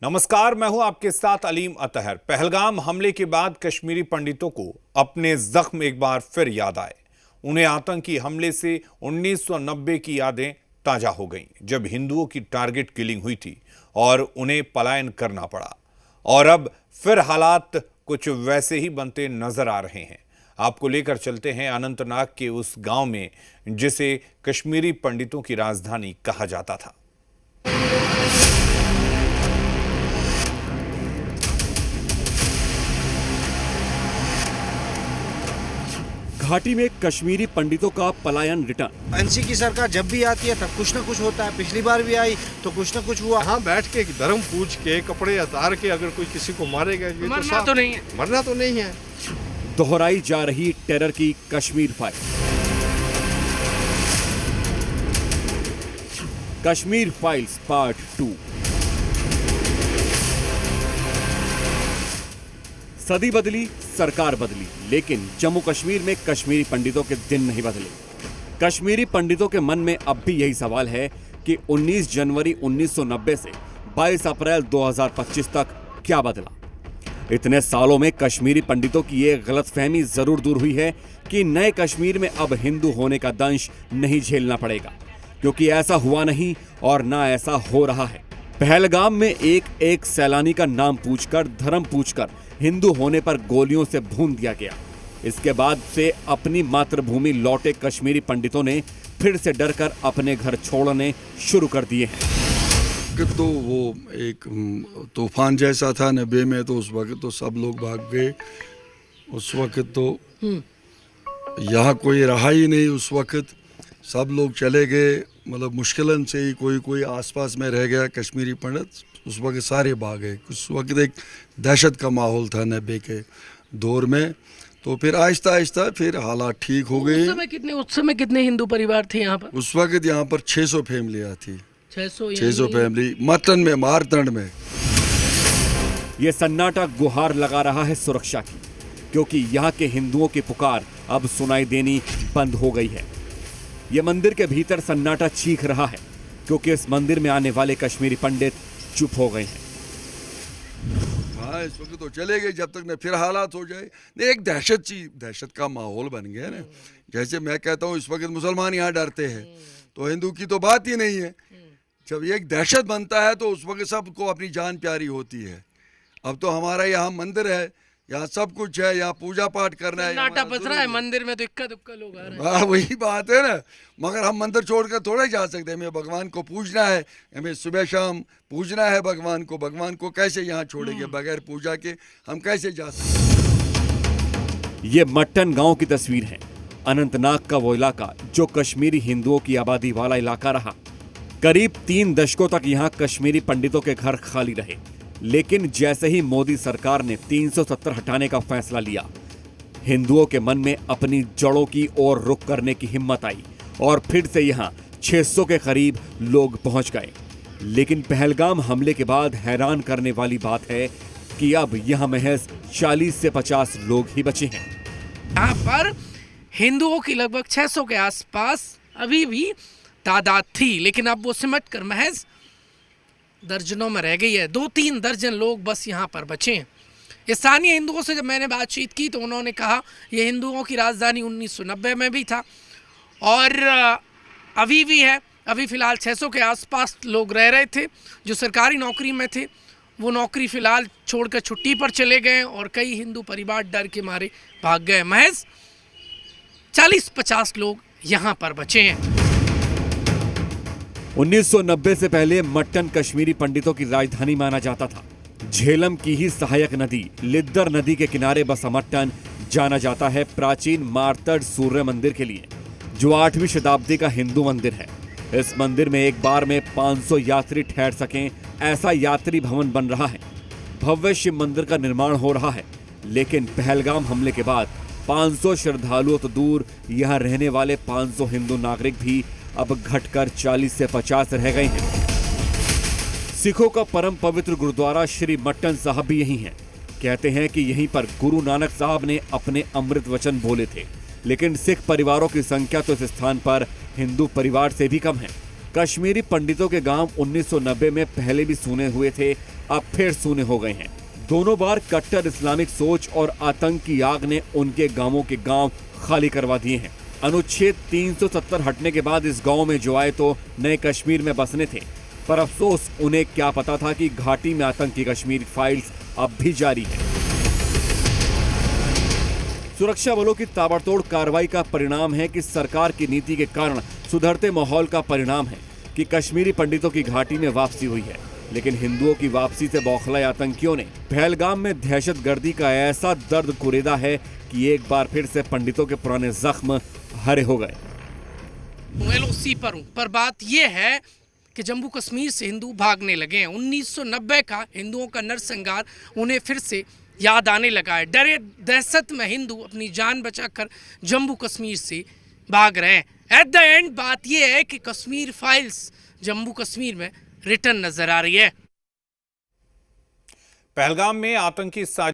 नमस्कार, मैं हूं आपके साथ अलीम अतहर। पहलगाम हमले के बाद कश्मीरी पंडितों को अपने जख्म एक बार फिर याद आए। उन्हें आतंकी हमले से 1990 की यादें ताजा हो गईं, जब हिंदुओं की टारगेट किलिंग हुई थी और उन्हें पलायन करना पड़ा। और अब फिर हालात कुछ वैसे ही बनते नजर आ रहे हैं। आपको लेकर चलते हैं अनंतनाग के उस गांव में जिसे कश्मीरी पंडितों की राजधानी कहा जाता था। घाटी में कश्मीरी पंडितों का पलायन रिटर्न। एनसी की सरकार जब भी आती है तब कुछ ना कुछ होता है। पिछली बार भी आई तो कुछ ना कुछ हुआ। यहाँ बैठ के धर्म पूछ के कपड़े उतार के अगर कोई किसी को मारेगा ये मरना तो नहीं है। मरना तो नहीं है। दोहराई जा रही टेरर की Kashmir file. Kashmir files part 2। सदी बदली, सरकार बदली, लेकिन जम्मू कश्मीर में कश्मीरी पंडितों के दिन नहीं बदले। कश्मीरी पंडितों के मन में अब भी यही सवाल है कि 19 जनवरी 1990 से 22 अप्रैल 2025 तक क्या बदला। इतने सालों में कश्मीरी पंडितों की ये गलतफहमी जरूर दूर हुई है कि नए कश्मीर में अब हिंदू होने का दंश नहीं झेलना पड़ेगा, क्योंकि ऐसा हुआ नहीं और ना ऐसा हो रहा है। पहलगाम में एक सैलानी का नाम पूछकर, धर्म पूछकर हिंदू होने पर गोलियों से भून दिया गया। इसके बाद से अपनी मातृभूमि लौटे कश्मीरी पंडितों ने फिर से डरकर अपने घर छोड़ने शुरू कर दिए हैं। तो वो एक तूफान जैसा था 90 में, तो उस वक्त तो सब लोग भाग गए। उस वक्त तो यहाँ कोई रहा ही नहीं। उस वक्त सब लोग चले गए, मतलब मुश्किलन से ही कोई आसपास में रह गया कश्मीरी पंडित। उस वक्त सारे भाग गए। उस वक्त एक दहशत का माहौल था 90 के दौर में। तो फिर आहिस्ता आहिस्ता फिर हालात ठीक हो गए। उस समय कितने हिंदू परिवार थे यहाँ पर? उस वक्त यहाँ पर 600 फैमिलियाँ थी। 600 फैमिली मटन में, मारतंड में। ये सन्नाटा गुहार लगा रहा है सुरक्षा की, क्योंकि यहाँ के हिंदुओं की पुकार अब सुनाई देनी बंद हो गई है। ये मंदिर के भीतर सन्नाटा चीख रहा है, क्योंकि इस मंदिर में आने वाले कश्मीरी पंडित चुप हो गए हैं। हाँ, इस वक्त तो चले गए जब तक न फिर हालात हो जाए। नहीं, एक दहशत का माहौल बन गया ना। जैसे मैं कहता हूँ इस वक्त मुसलमान यहाँ डरते हैं, तो हिंदू की तो बात ही नहीं है। जब एक दहशत बनता है तो उस वक्त सबको अपनी जान प्यारी होती है। अब तो हमारा यहाँ मंदिर है, यहाँ सब कुछ है, यहाँ पूजा पाठ करना है। नाटा पस रहा है मंदिर में, तो इक्का दुक्का लोग आ रहे हैं। हाँ, वही बात है ना। मगर हम मंदिर छोड़कर थोड़ा जा सकते हैं। हमें भगवान को पूजना है, हमें सुबह शाम पूजना है भगवान को। भगवान को कैसे यहाँ छोड़ेंगे? बगैर पूजा के हम कैसे जा सकते हैं? ये मट्टन गांव की तस्वीर है। अनंतनाग का वो इलाका जो कश्मीरी हिंदुओं की आबादी वाला इलाका रहा। करीब 3 दशकों तक यहाँ कश्मीरी पंडितों के घर खाली रहे, लेकिन जैसे ही मोदी सरकार ने 370 हटाने का फैसला लिया, हिंदुओं के मन में अपनी जड़ों की ओर रुख करने की हिम्मत आई और फिर से यहाँ 600 के करीब लोग पहुंच गए। लेकिन पहलगाम हमले के बाद हैरान करने वाली बात है कि अब यहाँ महज 40 से 50 लोग ही बचे हैं। यहाँ पर हिंदुओं की लगभग 600 के आसपास अभी भी तादाद थी, लेकिन अब वो सिमट कर महज दर्जनों में रह गई है। 2-3 दर्जन लोग बस यहाँ पर बचे हैं। स्थानीय हिंदुओं से जब मैंने बातचीत की तो उन्होंने कहा ये हिंदुओं की राजधानी 1990 में भी था और अभी भी है। अभी फ़िलहाल 600 के आसपास लोग रह रहे थे जो सरकारी नौकरी में थे। वो नौकरी फ़िलहाल छोड़कर छुट्टी पर चले गए और कई हिंदू परिवार डर के मारे भाग गए। महज 40-50 लोग यहाँ पर बचे हैं। 1990 से पहले मट्टन कश्मीरी पंडितों की राजधानी माना जाता था। झेलम की ही सहायक नदी लिद्दर नदी के किनारे बसा मट्टन जाना जाता है प्राचीन मारतड़ सूर्य मंदिर के लिए, जो 8वीं शताब्दी का हिंदू मंदिर है। इस मंदिर में एक बार में 500 यात्री ठहर सकें ऐसा यात्री भवन बन रहा है। भव्य शिव मंदिर का निर्माण हो रहा है, लेकिन पहलगाम हमले के बाद 500 श्रद्धालुओं तो दूर, यहाँ रहने वाले 500 हिंदू नागरिक भी अब घटकर 40 से 50 रह गए हैं। सिखों का परम पवित्र गुरुद्वारा श्री मट्टन साहब भी यही हैं। कहते हैं कि यहीं पर गुरु नानक साहब ने अपने अमृत वचन बोले थे, लेकिन सिख परिवारों की संख्या तो इस स्थान पर हिंदू परिवार से भी कम है। कश्मीरी पंडितों के गांव 1990 में पहले भी सूने हुए थे, अब फिर सूने हो गए हैं। दोनों बार कट्टर इस्लामिक सोच और आतंक की आग ने उनके गांवों के गांव खाली करवा दिए हैं। अनुच्छेद 370 हटने के बाद इस गांव में जो आए तो नए कश्मीर में बसने थे, पर अफसोस उन्हें क्या पता था कि घाटी में आतंकी कश्मीर फाइल्स अब भी जारी है। सुरक्षा बलों की ताबड़तोड़ कार्रवाई का परिणाम है कि सरकार की नीति के कारण सुधरते माहौल का परिणाम है कि कश्मीरी पंडितों की घाटी में वापसी हुई है। लेकिन हिंदुओं की वापसी से बौखलाए आतंकियों ने पहलगाम में दहशतगर्दी का ऐसा दर्द कुरेदा है कि एक बार फिर से पंडितों के पुराने जख्म हरे हो गए। LOC पर हूं, पर बात यह है कि जम्मू कश्मीर से हिंदू भागने लगे हैं। 1990 का हिंदुओं का नरसंहार उन्हें फिर से याद आने लगा है। डरे दहशत में हिंदू अपनी जान बचाकर जम्मू कश्मीर से भाग रहे हैं। एट द एंड बात यह है कि कश्मीर फाइल्स जम्मू कश्मीर में रिटर्न नजर आ रही है। पहलगाम में आतंकी